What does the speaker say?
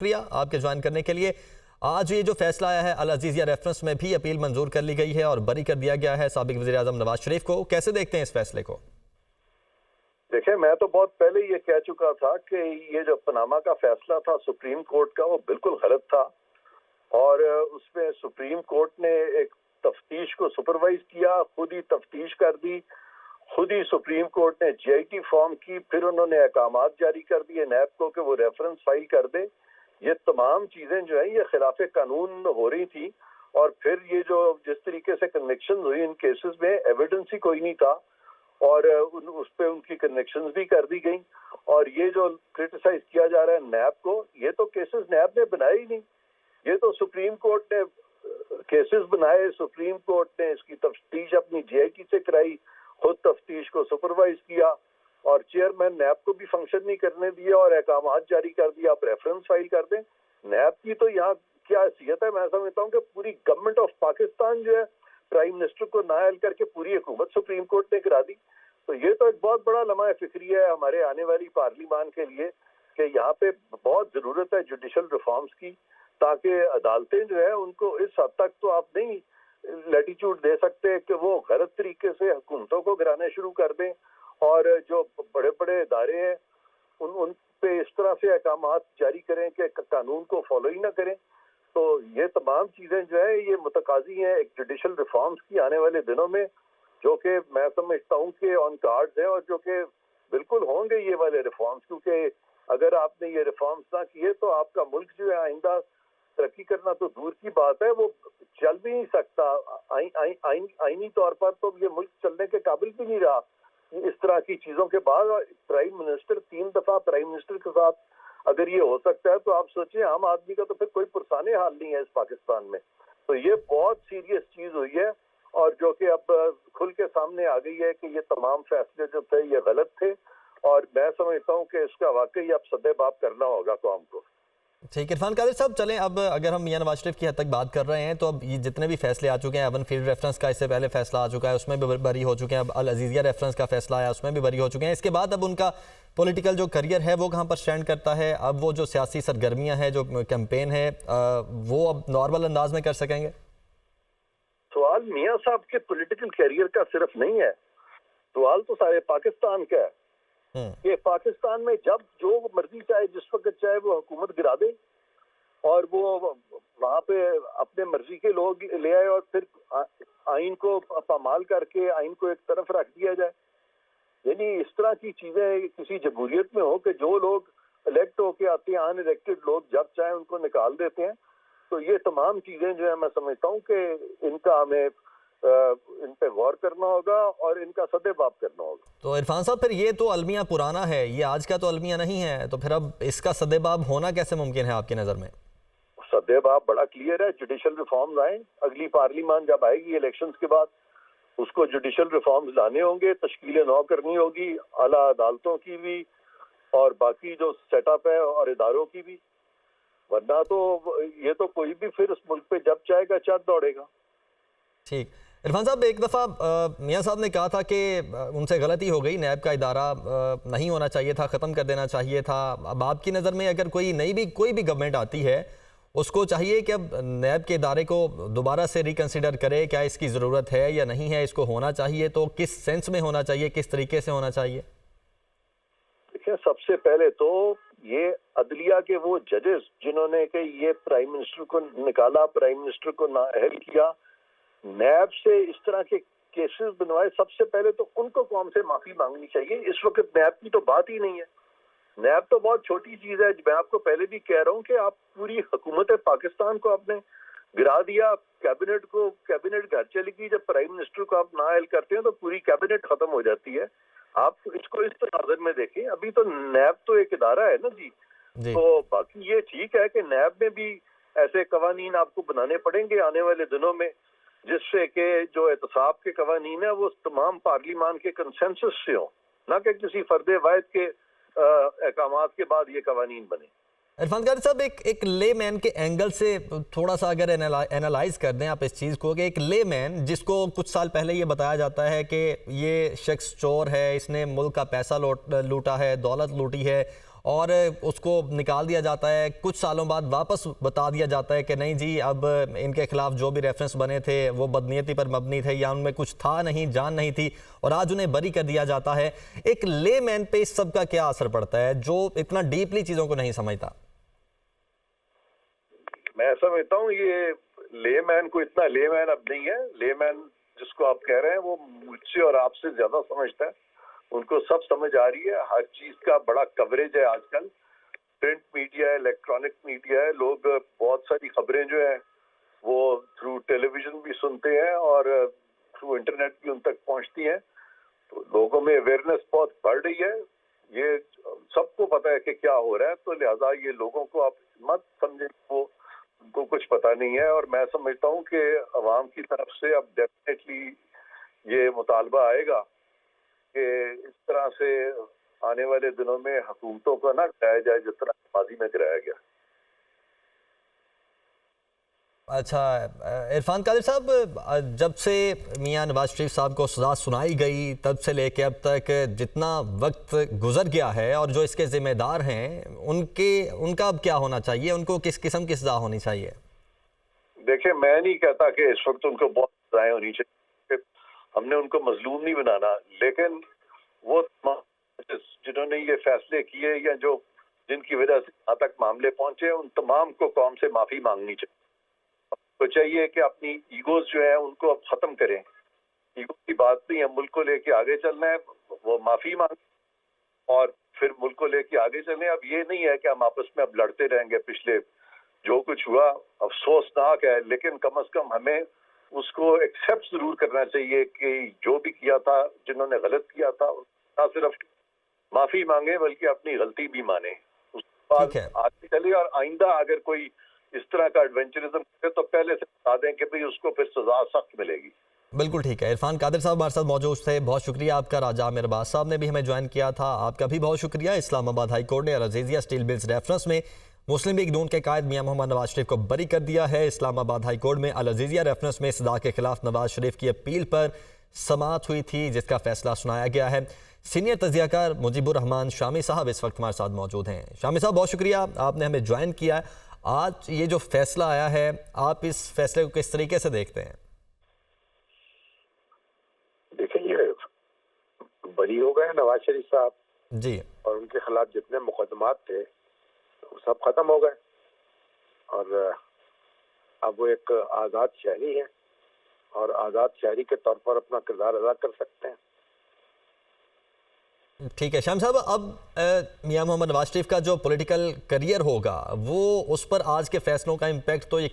शुक्रिया आपके ज्वाइन करने के लिए। आज ये जो फैसला आया है अल अजीज़िया रेफरेंस में भी अपील मंजूर कर ली गई है और बरी कर दिया गया है साबिक वज़ीर-ए-आज़म नवाज शरीफ को। कैसे देखते हैं इस फैसले को? देखिए, मैं तो बहुत पहले ये कह चुका था कि ये जो पनामा का फैसला था सुप्रीम कोर्ट का, वो बिल्कुल गलत था और उसमें सुप्रीम कोर्ट ने एक तफ्तीश को सुपरवाइज किया, खुद ही तफ्तीश कर दी, खुद ही सुप्रीम कोर्ट ने जीआईटी फॉर्म की, फिर उन्होंने अहकामात जारी कर दिए नैब को कि वो रेफरेंस फाइल कर दे। ये तमाम चीजें जो है ये खिलाफ कानून हो रही थी और फिर ये जो जिस तरीके से कन्विक्शन हुई इन केसेस में एविडेंस ही कोई नहीं था और उस पे उनकी कन्विक्शंस भी कर दी गई। और ये जो क्रिटिसाइज किया जा रहा है नैब को, ये तो केसेस नैब ने बनाए ही नहीं, ये तो सुप्रीम कोर्ट ने केसेस बनाए, सुप्रीम कोर्ट ने इसकी तफ्तीश अपनी जीआईटी से कराई, खुद तफ्तीश को सुपरवाइज किया और चेयरमैन नैब को भी फंक्शन नहीं करने दिया और अहकामात जारी कर दिया, आप रेफरेंस फाइल कर दें। नैब की तो यहाँ क्या हैसियत है, मैं समझता हूँ कि पूरी गवर्नमेंट ऑफ पाकिस्तान जो है प्राइम मिनिस्टर को नाअहल करके पूरी हुकूमत सुप्रीम कोर्ट ने करा दी। तो ये तो एक बहुत बड़ा लम्हा फिक्री है हमारे आने वाली पार्लिमान के लिए कि यहाँ पे बहुत जरूरत है जुडिशल रिफॉर्म्स की, ताकि अदालतें जो है उनको इस हद तक तो आप नहीं लैटिट्यूड दे सकते कि वो गलत तरीके से हुकूमतों को गिराने शुरू कर दें और जो बड़े बड़े इदारे हैं उन पे इस तरह से अहकामात जारी करें कि कानून को फॉलो ही ना करें। तो ये तमाम चीजें जो है ये मुतकाजी हैं एक जुडिशल रिफॉर्म्स की आने वाले दिनों में, जो कि मैं समझता हूँ कि ऑन कार्ड्स है और जो कि बिल्कुल होंगे ये वाले रिफॉर्म्स, क्योंकि अगर आपने ये रिफॉर्म्स ना किए तो आपका मुल्क जो है आइंदा तरक्की करना तो दूर की बात है, वो चल भी नहीं सकता। आईनी तौर पर तो ये मुल्क चलने के काबिल भी नहीं रहा इस तरह की चीजों के बाद। प्राइम मिनिस्टर 3 दफा प्राइम मिनिस्टर के साथ अगर ये हो सकता है तो आप सोचिए आम आदमी का तो फिर कोई पुरसाने हाल नहीं है इस पाकिस्तान में। तो ये बहुत सीरियस चीज हुई है और जो कि अब खुल के सामने आ गई है कि ये तमाम फैसले जो थे ये गलत थे और मैं समझता हूँ कि इसका वाकई अब सदेबाप करना होगा कौम को। ठीक, इरफान कादिर साहब, चलें अब अगर हम मियां नवाज शरीफ की हद तक बात कर रहे हैं तो अब ये जितने भी फैसले आ चुके हैं, एवन फील्ड रेफरेंस का इससे पहले फैसला आ चुका है उसमें भी बरी हो चुके हैं, अब अल अजीज़िया रेफरेंस का फैसला आया उसमें भी बरी हो चुके हैं। इसके बाद अब उनका पॉलिटिकल जो करियर है वो कहाँ पर स्टैंड करता है? अब वो जो सियासी सरगर्मियाँ हैं, जो कैंपेन है, वो अब नॉर्मल अंदाज में कर सकेंगे? सवाल मियाँ साहब के पॉलिटिकल करियर का सिर्फ नहीं है, सवाल तो सारे पाकिस्तान का है कि पाकिस्तान में जब जो मर्जी चाहे जिस वक्त चाहे वो हुकूमत गिरा दे और वो वहां पे अपने मर्जी के लोग ले आए और फिर आइन को पामाल करके आइन को एक तरफ रख दिया जाए। यानी इस तरह की चीजें किसी जमहूरियत में हो कि जो लोग इलेक्ट होके आते हैं, अनइलेक्टेड लोग जब चाहे उनको निकाल देते हैं। तो ये तमाम चीजें जो है मैं समझता हूँ कि इनका हमें इन पे गौर करना होगा और इनका सदेबाप करना होगा। तो इरफान साहब, फिर ये तो अलमिया पुराना है, ये आज का तो अलमिया नहीं है, तो फिर अब इसका सदेबाप होना कैसे मुमकिन है आपकी नजर में? सदेबाप बड़ा क्लियर है, जुडिशल रिफॉर्म्स आए, अगली पार्लियामान जब आएगी इलेक्शंस के बाद उसको जुडिशल रिफॉर्म्स लाने होंगे, तश्कील नौ करनी होगी, आला अदालतों की भी और बाकी जो सेटअप है और इदारों की भी, वरना तो ये तो कोई भी फिर उस मुल्क पे जब चाहेगा चढ़ दौड़ेगा। ठीक, इरफान साहब, एक दफ़ा मियां साहब ने कहा था कि उनसे गलती हो गई, नैब का इदारा नहीं होना चाहिए था, ख़त्म कर देना चाहिए था। अब आपकी नज़र में अगर कोई गवर्नमेंट आती है उसको चाहिए कि अब नैब के इदारे को दोबारा से रिकन्सिडर करे, क्या इसकी ज़रूरत है या नहीं है, इसको होना चाहिए तो किस सेंस में होना चाहिए, किस तरीके से होना चाहिए? देखिए, सबसे पहले तो ये अदलिया के वो जजेस जिन्होंने कि ये प्राइम मिनिस्टर को निकाला, प्राइम मिनिस्टर को नाअहल किया, नैब से इस तरह के केसेस बनवाए, सबसे पहले तो उनको कौम से माफी मांगनी चाहिए। इस वक्त नैब की तो बात ही नहीं है, नैब तो बहुत छोटी चीज है। मैं आपको पहले भी कह रहा हूँ कि आप पूरी हुकूमत पाकिस्तान को आपने गिरा दिया, कैबिनेट घर चली गई। जब प्राइम मिनिस्टर को आप नाअहल करते हैं तो पूरी कैबिनेट खत्म हो जाती है। आप इसको इस नजर में देखें, अभी तो नैब तो एक इदारा है ना जी। तो बाकी ये ठीक है कि नैब में भी ऐसे कवानीन आपको बनाने पड़ेंगे आने वाले दिनों में, जिससे कि जो एहतसाब के कवानीन है वो तमाम पार्लियामान के कंसेंसस से हो, ना कि किसी फर्द वाहिद के अहकामात के बाद ये कवानीन बने। इरफान कादिर साहब, एक ले मैन के एंगल से थोड़ा सा अगर एनालाइज कर दें आप इस चीज़ को, कि एक ले मैन जिसको कुछ साल पहले ये बताया जाता है कि ये शख्स चोर है, इसने मुल्क का पैसा लूटा है, दौलत लूटी है और उसको निकाल दिया जाता है, कुछ सालों बाद वापस बता दिया जाता है कि नहीं जी अब इनके खिलाफ जो भी रेफरेंस बने थे वो बदनीयती पर मबनी थे या उनमें कुछ था नहीं, जान नहीं थी, और आज उन्हें बरी कर दिया जाता है। एक लेमैन पे इस सब का क्या असर पड़ता है जो इतना डीपली चीज़ों को नहीं समझता? मैं समझता हूँ ये लेमैन को इतना लेमैन अब नहीं है। लेमैन जिसको आप कह रहे हैं वो मुझसे और आपसे ज्यादा समझता है, उनको सब समझ आ रही है। हर चीज का बड़ा कवरेज है आजकल, प्रिंट मीडिया है, इलेक्ट्रॉनिक मीडिया है, लोग बहुत सारी खबरें जो है वो थ्रू टेलीविजन भी सुनते हैं और थ्रू इंटरनेट भी उन तक पहुंचती हैं, तो लोगों में अवेयरनेस बहुत बढ़ रही है। ये सबको पता है कि क्या हो रहा है, तो लिहाजा ये लोगों को आप मत समझें वो उनको कुछ पता नहीं है। और मैं समझता हूँ कि अवाम की तरफ से अब डेफिनेटली ये मुतालबा आएगा कि इस तरह से आने वाले दिनों में हुकूमतों को ना गिराया जाए जिस तरह माजी में गिराया गया। अच्छा, इरफान कादिर साहब, जब से मियां नवाज शरीफ साहब को सज़ा सुनाई गई तब से लेके अब तक जितना वक्त गुजर गया है और जो इसके ज़िम्मेदार हैं उनका अब क्या होना चाहिए, उनको किस किस्म की सज़ा होनी चाहिए? देखिए, मैं नहीं कहता कि इस वक्त उनको बहुत सजाएं होनी चाहिए, हमने उनको मजलूम नहीं बनाना, लेकिन वो जिन्होंने ये फैसले किए या जो जिनकी वजह से यहाँ तक मामले पहुंचे उन तमाम को कौम से माफी मांगनी चाहिए। तो चाहिए कि अपनी ईगोज जो है उनको अब खत्म करें। ईगो की बात नहीं है, मुल्क को लेके आगे चलना है, वो माफी मांग और फिर मुल्क को लेके आगे चलें। अब ये नहीं है कि हम आपस में अब लड़ते रहेंगे। पिछले जो कुछ हुआ अफसोसनाक है, लेकिन कम से कम हमें उसको एक्सेप्ट जरूर करना चाहिए कि जो भी किया था, जिन्होंने गलत किया था, ना सिर्फ माफी मांगे बल्कि अपनी गलती भी माने, उसके बाद आगे चले। और आइंदा अगर कोई इस तरह का एडवेंचरिज्म करे तो पहले से बता दें कि भाई उसको फिर सजा सख्त मिलेगी। बिल्कुल ठीक है। इरफान कादिर साहब हमारे साथ मौजूद थे, बहुत शुक्रिया आपका। राजा आमिर अब्बास साहब ने भी हमें ज्वाइन किया था, आपका भी बहुत शुक्रिया। इस्लामाबाद हाई कोर्ट ने अल अज़ीज़िया स्टील मिल्स रेफरेंस में मुस्लिम लीग नून के कायद मियां मोहम्मद नवाज शरीफ को बरी कर दिया है। इस्लामाबाद हाई कोर्ट में अल अज़ीज़िया रेफरेंस में सजा के खिलाफ नवाज शरीफ की अपील पर समाअत हुई थी, जिसका फैसला सुनाया गया है। सीनियर तजियाकार मुजीबुर रहमान शामी साहब इस वक्त हमारे साथ मौजूद हैं। शामी साहब, बहुत शुक्रिया, आपने हमें ज्वाइन किया। आज ये जो फैसला आया है, आप इस फैसले को किस तरीके से देखते हैं? देखिए, ये बरी हो गए नवाज शरीफ साहब जी, और उनके खिलाफ जितने मुकदमात थे वो सब खत्म हो गए और अब वो एक आज़ाद शहरी हैं और आज़ाद शहरी के तौर पर अपना किरदार अदा कर सकते हैं। ठीक है शाम साहब, अब मियां मोहम्मद नवाज शरीफ का जो पॉलिटिकल करियर होगा वो उस पर आज के फैसलों का इम्पैक्ट तो यकीन